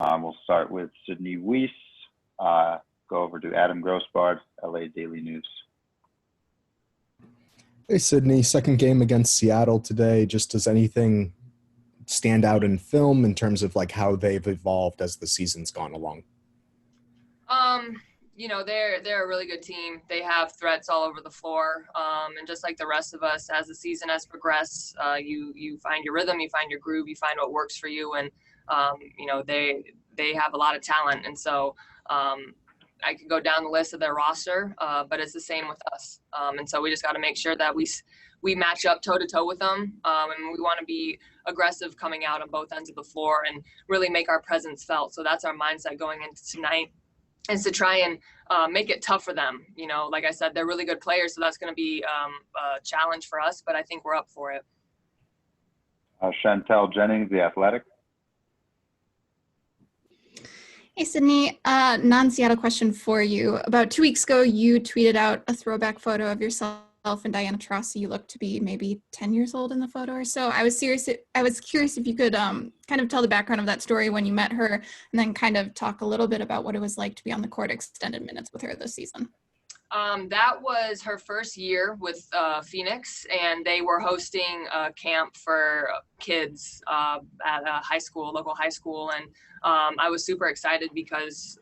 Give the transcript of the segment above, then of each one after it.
We'll start with Sydney Wiese, go over to Adam Grossbard, LA Daily News. Hey, Sydney, second game against Seattle today. Just does anything stand out in film in terms of like how they've evolved as the season's gone along? They're a really good team. They have threats all over the floor. And just like the rest of us, as the season has progressed, you find your rhythm, you find your groove, you find what works for you. And, they have a lot of talent. And so I could go down the list of their roster, but it's the same with us. And so we just got to make sure that we match up toe to toe with them. And we want to be aggressive coming out on both ends of the floor and really make our presence felt. So that's our mindset going into tonight, is to try and make it tough for them. Like I said, they're really good players, so that's going to be a challenge for us, but I think we're up for it. Chantel Jennings, The Athletic. Hey, Sydney, non-Seattle question for you. About 2 weeks ago, you tweeted out a throwback photo of yourself and Diana Taurasi. You look to be maybe 10 years old in the photo or so. I was curious if you could kind of tell the background of that story when you met her, and then kind of talk a little bit about what it was like to be on the court extended minutes with her this season. That was her first year with Phoenix, and they were hosting a camp for kids at a local high school. And I was super excited because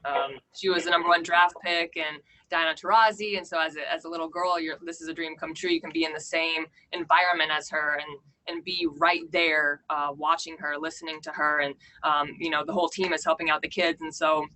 she was the #1 draft pick and Diana Taurasi. And so as a little girl, this is a dream come true. You can be in the same environment as her and be right there watching her, listening to her. And, the whole team is helping out the kids. And so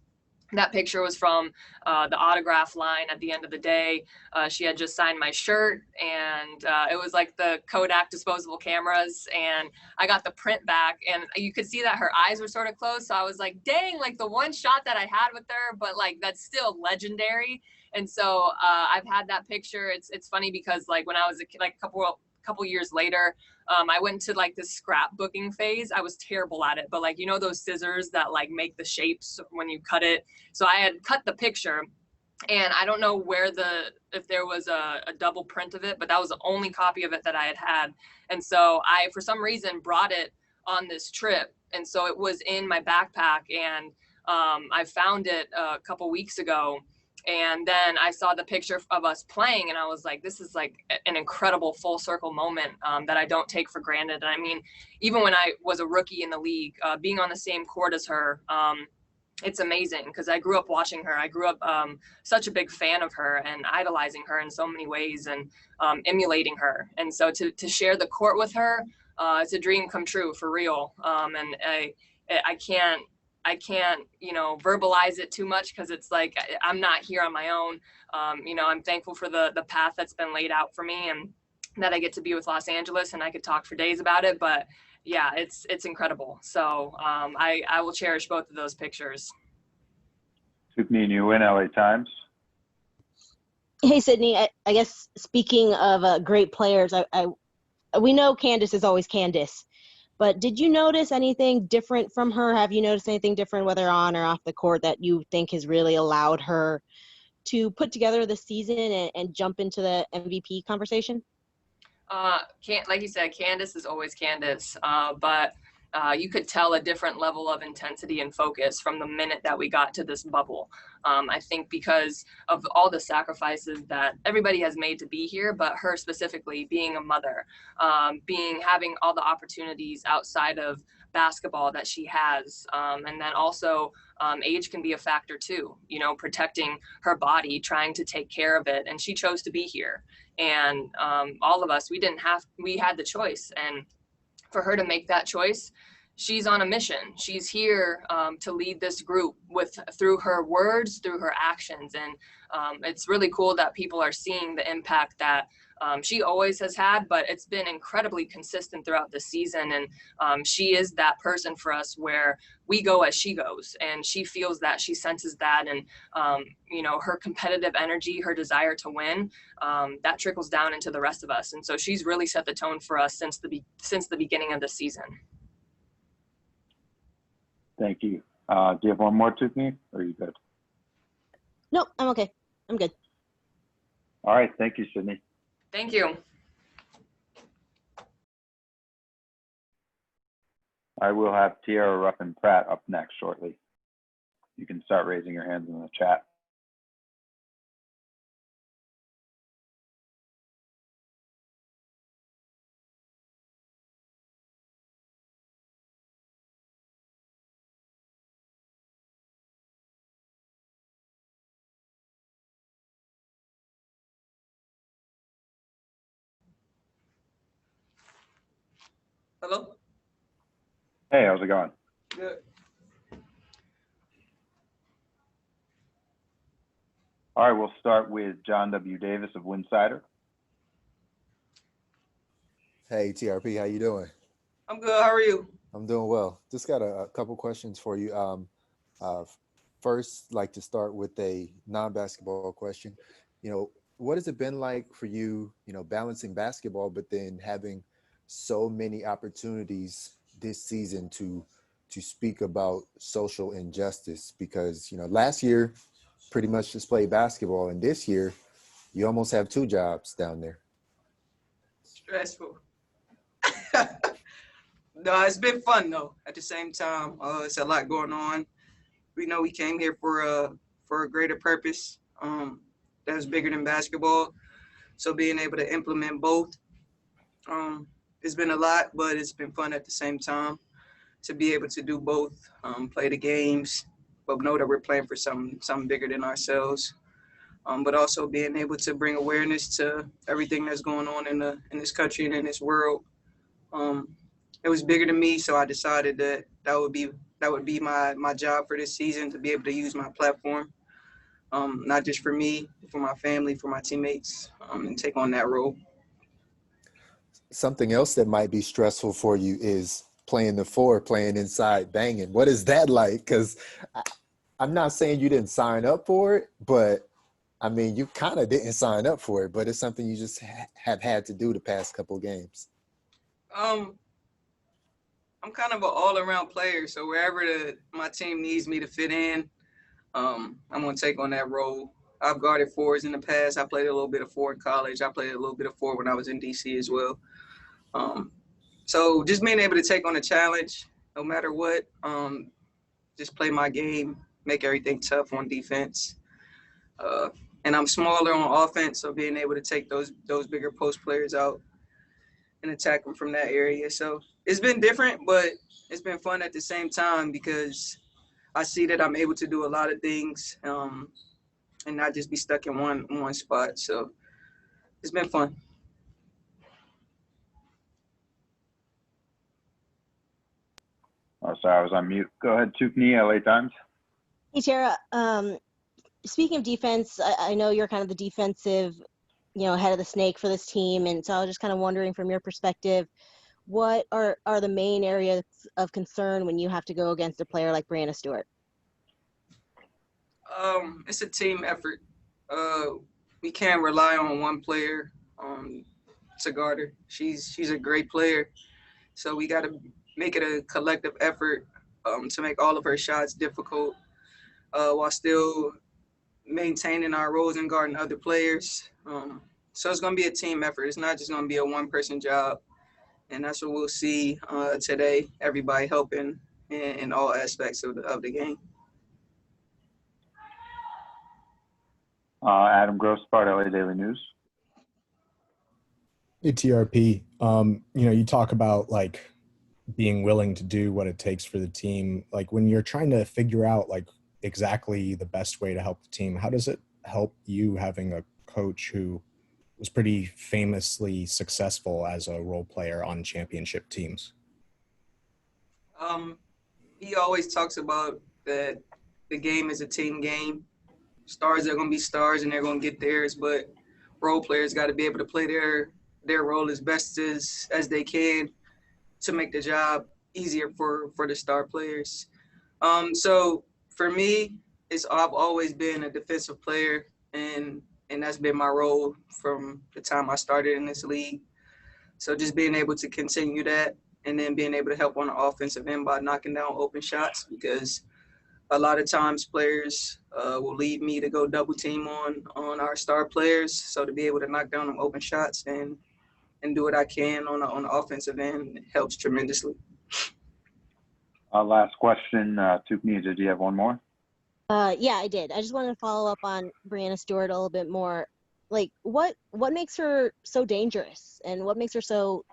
that picture was from the autograph line at the end of the day. She had just signed my shirt, and it was like the Kodak disposable cameras, and I got the print back, and you could see that her eyes were sort of closed. So I was like, dang, like the one shot that I had with her, but like that's still legendary. And so I've had that picture. It's funny because like when I was a couple years later, I went to like this scrapbooking phase. I was terrible at it, but like, those scissors that like make the shapes when you cut it. So I had cut the picture, and I don't know if there was a double print of it, but that was the only copy of it that I had. And so I, for some reason, brought it on this trip. And so it was in my backpack, and I found it a couple weeks ago. And then I saw the picture of us playing, and I was like, this is like an incredible full circle moment that I don't take for granted. And I mean, even when I was a rookie in the league, being on the same court as her, it's amazing because I grew up watching her. I grew up such a big fan of her and idolizing her in so many ways and emulating her. And so to share the court with her, it's a dream come true for real. And I can't verbalize it too much because it's like I'm not here on my own. I'm thankful for the path that's been laid out for me, and that I get to be with Los Angeles, and I could talk for days about it. But yeah, it's incredible. So I will cherish both of those pictures. Sydney Nguyen, LA Times. Hey, Sydney, I guess speaking of great players, we know Candace is always Candace. But did you notice anything different from her? Have you noticed anything different, whether on or off the court, that you think has really allowed her to put together the season and jump into the MVP conversation? Like you said, Candace is always Candace, but you could tell a different level of intensity and focus from the minute that we got to this bubble. I think because of all the sacrifices that everybody has made to be here, but her specifically being a mother, having all the opportunities outside of basketball that she has. And then also age can be a factor too, protecting her body, trying to take care of it. And she chose to be here. And all of us, we had the choice. And for her to make that choice, she's on a mission. She's here to lead this group through her words, through her actions. And it's really cool that people are seeing the impact that she always has had, but it's been incredibly consistent throughout the season. And she is that person for us where we go as she goes, and she feels that, she senses that. And, her competitive energy, her desire to win, that trickles down into the rest of us. And so she's really set the tone for us since the beginning of the season. Thank you. Do you have one more, Tiffany, or are you good? No, I'm okay. I'm good. All right. Thank you, Sydney. Thank you. I will have Tierra Ruffin-Pratt up next shortly. You can start raising your hands in the chat. Hello? Hey, how's it going? Good. All right, we'll start with John W. Davis of Winsider. Hey, TRP, how you doing? I'm good. How are you? I'm doing well. Just got a couple questions for you. Uh, First, like to start with a non-basketball question. What has it been like for you, balancing basketball, but then having so many opportunities this season to speak about social injustice? Because, last year pretty much just played basketball, and this year you almost have two jobs down there. Stressful. No, it's been fun though. At the same time, it's a lot going on. We know we came here for a greater purpose. That's bigger than basketball. So being able to implement both, it's been a lot, but it's been fun at the same time to be able to do both. Play the games, but know that we're playing for something bigger than ourselves. But also being able to bring awareness to everything that's going on in this country and in this world. It was bigger than me, so I decided that would be my job for this season, to be able to use my platform, not just for me, for my family, for my teammates, and take on that role. Something else that might be stressful for you is playing the four, playing inside, banging. What is that like? Because I'm not saying you didn't sign up for it, but I mean, you kind of didn't sign up for it, but it's something you just have had to do the past couple of games. I'm kind of an all-around player, so wherever my team needs me to fit in, I'm going to take on that role. I've guarded fours in the past. I played a little bit of four in college. I played a little bit of four when I was in D.C. as well. So just being able to take on a challenge, no matter what, just play my game, make everything tough on defense. And I'm smaller on offense, so being able to take those bigger post players out and attack them from that area. So it's been different, but it's been fun at the same time, because I see that I'm able to do a lot of things, and not just be stuck in one spot. So it's been fun. Oh, sorry, I was on mute. Go ahead, Tukni, LA Times. Hey, Tierra. Speaking of defense, I know you're kind of the defensive, head of the snake for this team, and so I was just kind of wondering, from your perspective, what are the main areas of concern when you have to go against a player like Brianna Stewart? It's a team effort. We can't rely on one player to guard her. She's a great player, so we got to make it a collective effort to make all of her shots difficult, while still maintaining our roles and guarding other players. So it's going to be a team effort. It's not just going to be a one-person job, and that's what we'll see today. Everybody helping in all aspects of the game. Adam Grossbart, LA Daily News. Hey, TRP, you talk about like being willing to do what it takes for the team. Like when you're trying to figure out like exactly the best way to help the team, how does it help you having a coach who was pretty famously successful as a role player on championship teams? He always talks about that the game is a team game. Stars are going to be stars and they're going to get theirs, but role players got to be able to play their role as best as they can to make the job easier for the star players. So for me, I've always been a defensive player, and that's been my role from the time I started in this league. So just being able to continue that, and then being able to help on the offensive end by knocking down open shots, because a lot of times players will leave me to go double team on our star players. So to be able to knock down them open shots and do what I can on the offensive end helps tremendously. Last question, Tukni, did you have one more? Yeah, I did. I just wanted to follow up on Brianna Stewart a little bit more. Like, what makes her so dangerous, and what makes her so,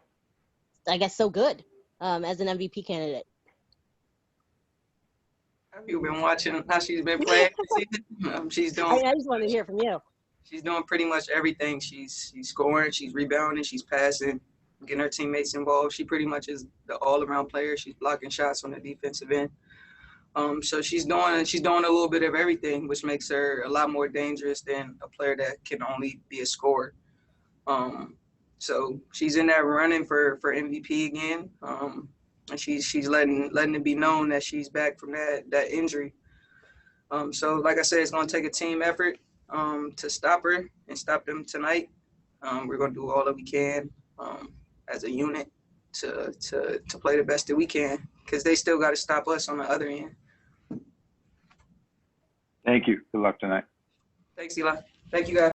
I guess, so good as an MVP candidate? Have you been watching how she's been playing this season? I just wanted to hear from you. She's doing pretty much everything. She's scoring, she's rebounding, she's passing, getting her teammates involved. She pretty much is the all-around player. She's blocking shots on the defensive end. So she's doing a little bit of everything, which makes her a lot more dangerous than a player that can only be a scorer. So she's in that running for MVP again, and she's letting it be known that she's back from that injury. So like I said, it's going to take a team effort to stop her and stop them tonight. We're going to do all that we can as a unit to play the best that we can, because they still got to stop us on the other end. Thank you. Good luck tonight. Thanks, Eli. Thank you, guys.